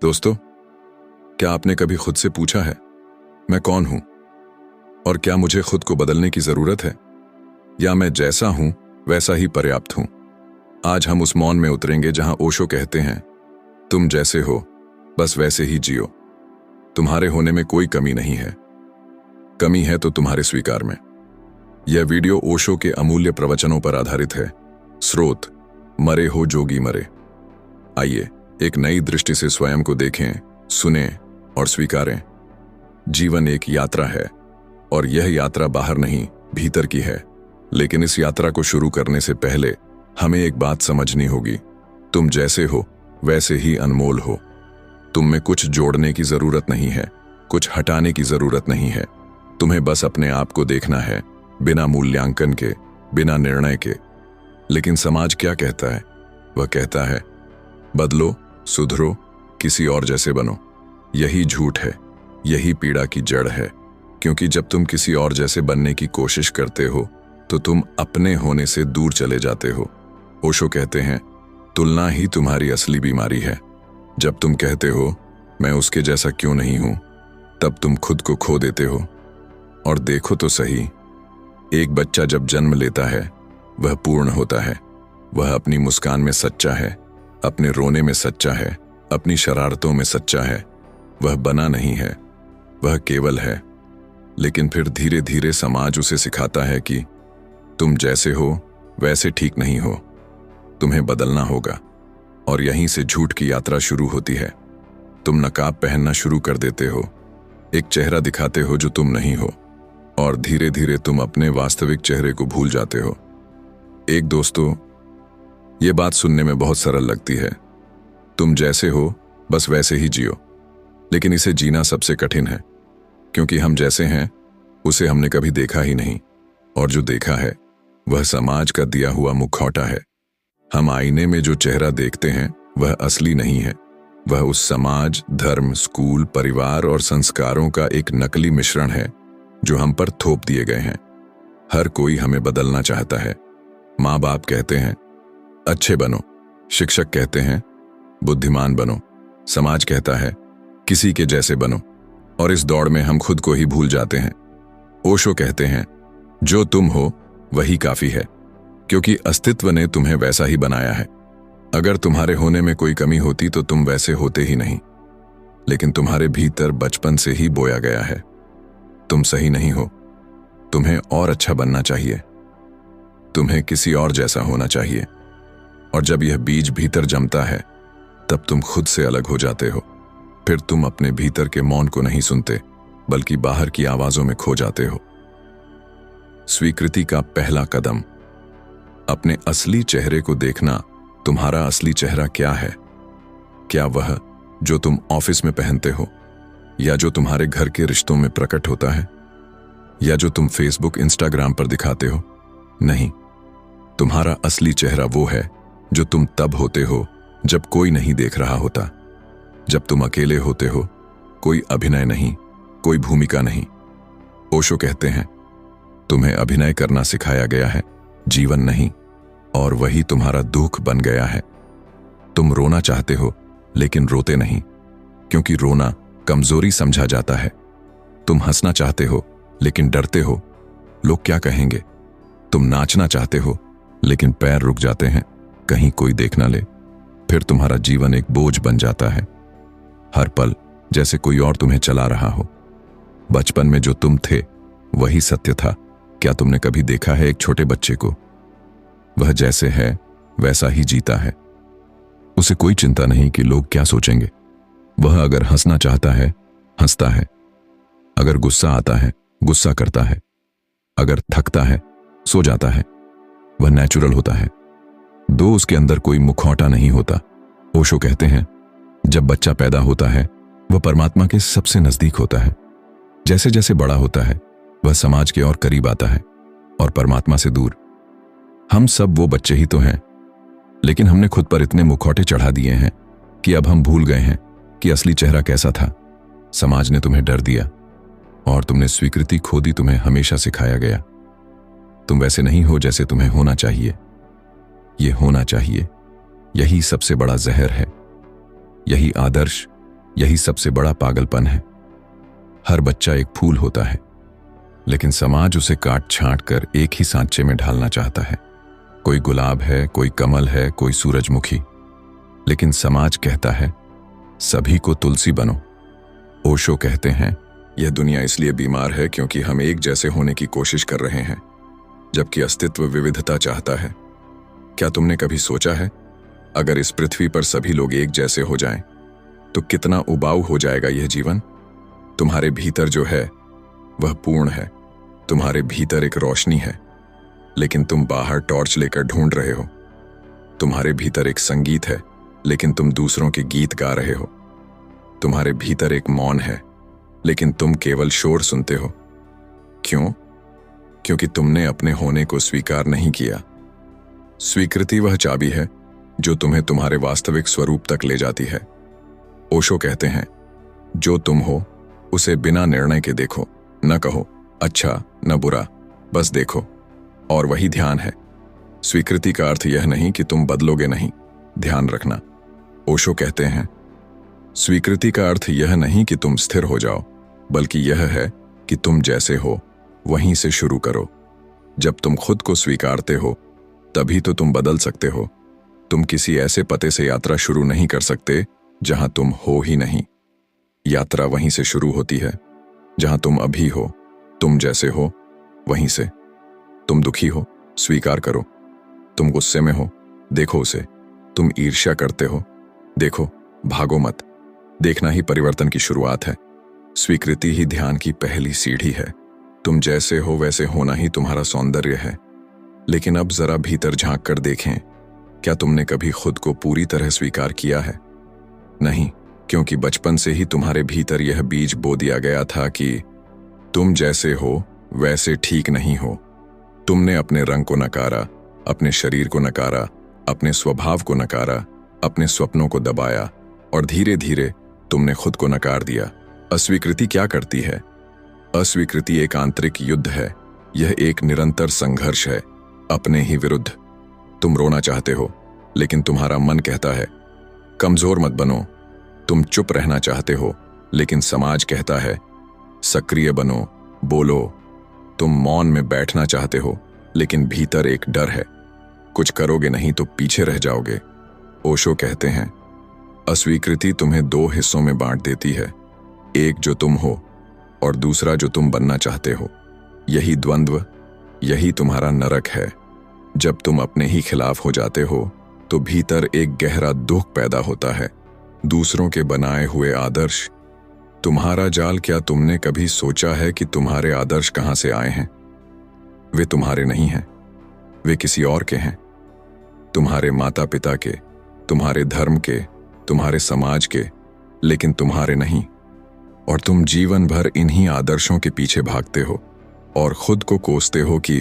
दोस्तों, क्या आपने कभी खुद से पूछा है, मैं कौन हूं और क्या मुझे खुद को बदलने की जरूरत है, या मैं जैसा हूं वैसा ही पर्याप्त हूं? आज हम उस मौन में उतरेंगे जहां ओशो कहते हैं, तुम जैसे हो बस वैसे ही जियो। तुम्हारे होने में कोई कमी नहीं है, कमी है तो तुम्हारे स्वीकार में। यह वीडियो ओशो के अमूल्य प्रवचनों पर आधारित है। स्रोत: मरे हो जोगी मरे। आइए एक नई दृष्टि से स्वयं को देखें, सुनें और स्वीकारें। जीवन एक यात्रा है और यह यात्रा बाहर नहीं, भीतर की है। लेकिन इस यात्रा को शुरू करने से पहले हमें एक बात समझनी होगी, तुम जैसे हो वैसे ही अनमोल हो। तुम में कुछ जोड़ने की जरूरत नहीं है, कुछ हटाने की जरूरत नहीं है। तुम्हें बस अपने आप को देखना है, बिना मूल्यांकन के, बिना निर्णय के। लेकिन समाज क्या कहता है? वह कहता है, बदलो, सुधरो, किसी और जैसे बनो। यही झूठ है, यही पीड़ा की जड़ है। क्योंकि जब तुम किसी और जैसे बनने की कोशिश करते हो तो तुम अपने होने से दूर चले जाते हो। ओशो कहते हैं, तुलना ही तुम्हारी असली बीमारी है। जब तुम कहते हो मैं उसके जैसा क्यों नहीं हूं, तब तुम खुद को खो देते हो। और देखो तो सही, एक बच्चा जब जन्म लेता है वह पूर्ण होता है। वह अपनी मुस्कान में सच्चा है, अपने रोने में सच्चा है, अपनी शरारतों में सच्चा है। वह बना नहीं है, वह केवल है। लेकिन फिर धीरे धीरे समाज उसे सिखाता है कि तुम जैसे हो वैसे ठीक नहीं हो, तुम्हें बदलना होगा। और यहीं से झूठ की यात्रा शुरू होती है। तुम नकाब पहनना शुरू कर देते हो, एक चेहरा दिखाते हो जो तुम नहीं हो, और धीरे धीरे तुम अपने वास्तविक चेहरे को भूल जाते हो। एक दोस्तों, ये बात सुनने में बहुत सरल लगती है, तुम जैसे हो बस वैसे ही जियो। लेकिन इसे जीना सबसे कठिन है, क्योंकि हम जैसे हैं उसे हमने कभी देखा ही नहीं, और जो देखा है वह समाज का दिया हुआ मुखौटा है। हम आईने में जो चेहरा देखते हैं वह असली नहीं है, वह उस समाज, धर्म, स्कूल, परिवार और संस्कारों का एक नकली मिश्रण है जो हम पर थोप दिए गए हैं। हर कोई हमें बदलना चाहता है। माँ बाप कहते हैं अच्छे बनो, शिक्षक कहते हैं बुद्धिमान बनो, समाज कहता है किसी के जैसे बनो, और इस दौड़ में हम खुद को ही भूल जाते हैं। ओशो कहते हैं, जो तुम हो वही काफी है, क्योंकि अस्तित्व ने तुम्हें वैसा ही बनाया है। अगर तुम्हारे होने में कोई कमी होती तो तुम वैसे होते ही नहीं। लेकिन तुम्हारे भीतर बचपन से ही बोया गया है, तुम सही नहीं हो, तुम्हें और अच्छा बनना चाहिए, तुम्हें किसी और जैसा होना चाहिए। और जब यह बीज भीतर जमता है तब तुम खुद से अलग हो जाते हो। फिर तुम अपने भीतर के मौन को नहीं सुनते, बल्कि बाहर की आवाजों में खो जाते हो। स्वीकृति का पहला कदम, अपने असली चेहरे को देखना। तुम्हारा असली चेहरा क्या है? क्या वह जो तुम ऑफिस में पहनते हो, या जो तुम्हारे घर के रिश्तों में प्रकट होता है, या जो तुम फेसबुक, इंस्टाग्राम पर दिखाते हो? नहीं, तुम्हारा असली चेहरा वो है जो तुम तब होते हो जब कोई नहीं देख रहा होता, जब तुम अकेले होते हो। कोई अभिनय नहीं, कोई भूमिका नहीं। ओशो कहते हैं, तुम्हें अभिनय करना सिखाया गया है, जीवन नहीं, और वही तुम्हारा दुख बन गया है। तुम रोना चाहते हो लेकिन रोते नहीं, क्योंकि रोना कमजोरी समझा जाता है। तुम हंसना चाहते हो लेकिन डरते हो, लोग क्या कहेंगे। तुम नाचना चाहते हो लेकिन पैर रुक जाते हैं, कहीं कोई देख ना ले। फिर तुम्हारा जीवन एक बोझ बन जाता है, हर पल जैसे कोई और तुम्हें चला रहा हो। बचपन में जो तुम थे वही सत्य था। क्या तुमने कभी देखा है एक छोटे बच्चे को? वह जैसे है वैसा ही जीता है, उसे कोई चिंता नहीं कि लोग क्या सोचेंगे। वह अगर हंसना चाहता है हंसता है, अगर गुस्सा आता है गुस्सा करता है, अगर थकता है सो जाता है। वह नेचुरल होता है, दो उसके अंदर कोई मुखौटा नहीं होता। ओशो कहते हैं, जब बच्चा पैदा होता है वह परमात्मा के सबसे नजदीक होता है। जैसे जैसे बड़ा होता है वह समाज के और करीब आता है और परमात्मा से दूर। हम सब वो बच्चे ही तो हैं, लेकिन हमने खुद पर इतने मुखौटे चढ़ा दिए हैं कि अब हम भूल गए हैं कि असली चेहरा कैसा था। समाज ने तुम्हें डर दिया और तुमने स्वीकृति खो दी। तुम्हें हमेशा सिखाया गया, तुम वैसे नहीं हो जैसे तुम्हें होना चाहिए। ये होना चाहिए, यही सबसे बड़ा जहर है। यही आदर्श यही सबसे बड़ा पागलपन है। हर बच्चा एक फूल होता है, लेकिन समाज उसे काट छांट कर एक ही सांचे में ढालना चाहता है। कोई गुलाब है, कोई कमल है, कोई सूरजमुखी, लेकिन समाज कहता है सभी को तुलसी बनो। ओशो कहते हैं यह दुनिया इसलिए बीमार है क्योंकि हम एक जैसे होने की कोशिश कर रहे हैं, जबकि अस्तित्व विविधता चाहता है। क्या तुमने कभी सोचा है अगर इस पृथ्वी पर सभी लोग एक जैसे हो जाएं, तो कितना उबाऊ हो जाएगा यह जीवन? तुम्हारे भीतर जो है वह पूर्ण है। तुम्हारे भीतर एक रोशनी है, लेकिन तुम बाहर टॉर्च लेकर ढूंढ रहे हो। तुम्हारे भीतर एक संगीत है, लेकिन तुम दूसरों के गीत गा रहे हो। तुम्हारे भीतर एक मौन है, लेकिन तुम केवल शोर सुनते हो। क्यों? क्योंकि तुमने अपने होने को स्वीकार नहीं किया। स्वीकृति वह चाबी है जो तुम्हें तुम्हारे वास्तविक स्वरूप तक ले जाती है। ओशो कहते हैं जो तुम हो उसे बिना निर्णय के देखो, न कहो अच्छा न बुरा, बस देखो। और वही ध्यान है। स्वीकृति का अर्थ यह नहीं कि तुम बदलोगे नहीं, ध्यान रखना। ओशो कहते हैं स्वीकृति का अर्थ यह नहीं कि तुम स्थिर हो जाओ, बल्कि यह है कि तुम जैसे हो वहीं से शुरू करो। जब तुम खुद को स्वीकारते हो तभी तो तुम बदल सकते हो। तुम किसी ऐसे पते से यात्रा शुरू नहीं कर सकते जहां तुम हो ही नहीं। यात्रा वहीं से शुरू होती है जहां तुम अभी हो, तुम जैसे हो वहीं से। तुम दुखी हो, स्वीकार करो। तुम गुस्से में हो, देखो उसे। तुम ईर्ष्या करते हो, देखो, भागो मत। देखना ही परिवर्तन की शुरुआत है। स्वीकृति ही ध्यान की पहली सीढ़ी है। तुम जैसे हो वैसे होना ही तुम्हारा सौंदर्य है। लेकिन अब जरा भीतर झांक कर देखें, क्या तुमने कभी खुद को पूरी तरह स्वीकार किया है? नहीं, क्योंकि बचपन से ही तुम्हारे भीतर यह बीज बो दिया गया था कि तुम जैसे हो वैसे ठीक नहीं हो। तुमने अपने रंग को नकारा, अपने शरीर को नकारा, अपने स्वभाव को नकारा, अपने सपनों को दबाया, और धीरे धीरे तुमने खुद को नकार दिया। अस्वीकृति क्या करती है? अस्वीकृति एक आंतरिक युद्ध है। यह एक निरंतर संघर्ष है अपने ही विरुद्ध। तुम रोना चाहते हो, लेकिन तुम्हारा मन कहता है कमजोर मत बनो। तुम चुप रहना चाहते हो, लेकिन समाज कहता है सक्रिय बनो, बोलो। तुम मौन में बैठना चाहते हो, लेकिन भीतर एक डर है कुछ करोगे नहीं तो पीछे रह जाओगे। ओशो कहते हैं अस्वीकृति तुम्हें दो हिस्सों में बांट देती है, एक जो तुम हो और दूसरा जो तुम बनना चाहते हो। यही द्वंद्व, यही तुम्हारा नरक है। जब तुम अपने ही खिलाफ हो जाते हो तो भीतर एक गहरा दुख पैदा होता है। दूसरों के बनाए हुए आदर्श तुम्हारा जाल। क्या तुमने कभी सोचा है कि तुम्हारे आदर्श कहां से आए हैं? वे तुम्हारे नहीं हैं, वे किसी और के हैं। तुम्हारे माता पिता के, तुम्हारे धर्म के, तुम्हारे समाज के, लेकिन तुम्हारे नहीं। और तुम जीवन भर इन्हीं आदर्शों के पीछे भागते हो और खुद को कोसते हो कि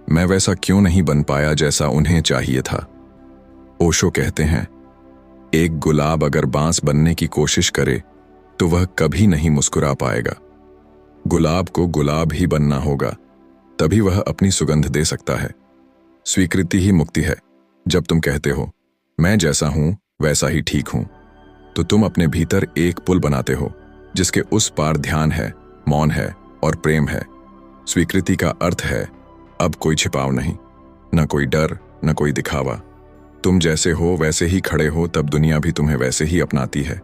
मैं वैसा क्यों नहीं बन पाया जैसा उन्हें चाहिए था। ओशो कहते हैं एक गुलाब अगर बांस बनने की कोशिश करे तो वह कभी नहीं मुस्कुरा पाएगा। गुलाब को गुलाब ही बनना होगा, तभी वह अपनी सुगंध दे सकता है। स्वीकृति ही मुक्ति है। जब तुम कहते हो मैं जैसा हूं वैसा ही ठीक हूं, तो तुम अपने भीतर एक पुल बनाते हो जिसके उस पार ध्यान है, मौन है और प्रेम है। स्वीकृति का अर्थ है अब कोई छिपाव नहीं, न कोई डर, न कोई दिखावा। तुम जैसे हो वैसे ही खड़े हो, तब दुनिया भी तुम्हें वैसे ही अपनाती है।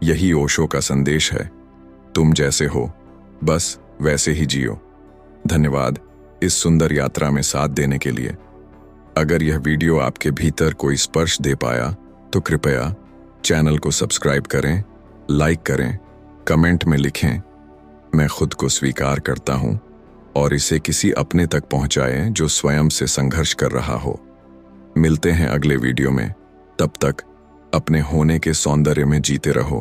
यही ओशो का संदेश है, तुम जैसे हो बस वैसे ही जियो। धन्यवाद इस सुंदर यात्रा में साथ देने के लिए। अगर यह वीडियो आपके भीतर कोई स्पर्श दे पाया तो कृपया चैनल को सब्सक्राइब करें, लाइक करें, कमेंट में लिखें मैं खुद को स्वीकार करता हूं, और इसे किसी अपने तक पहुंचाएं जो स्वयं से संघर्ष कर रहा हो। मिलते हैं अगले वीडियो में। तब तक अपने होने के सौंदर्य में जीते रहो।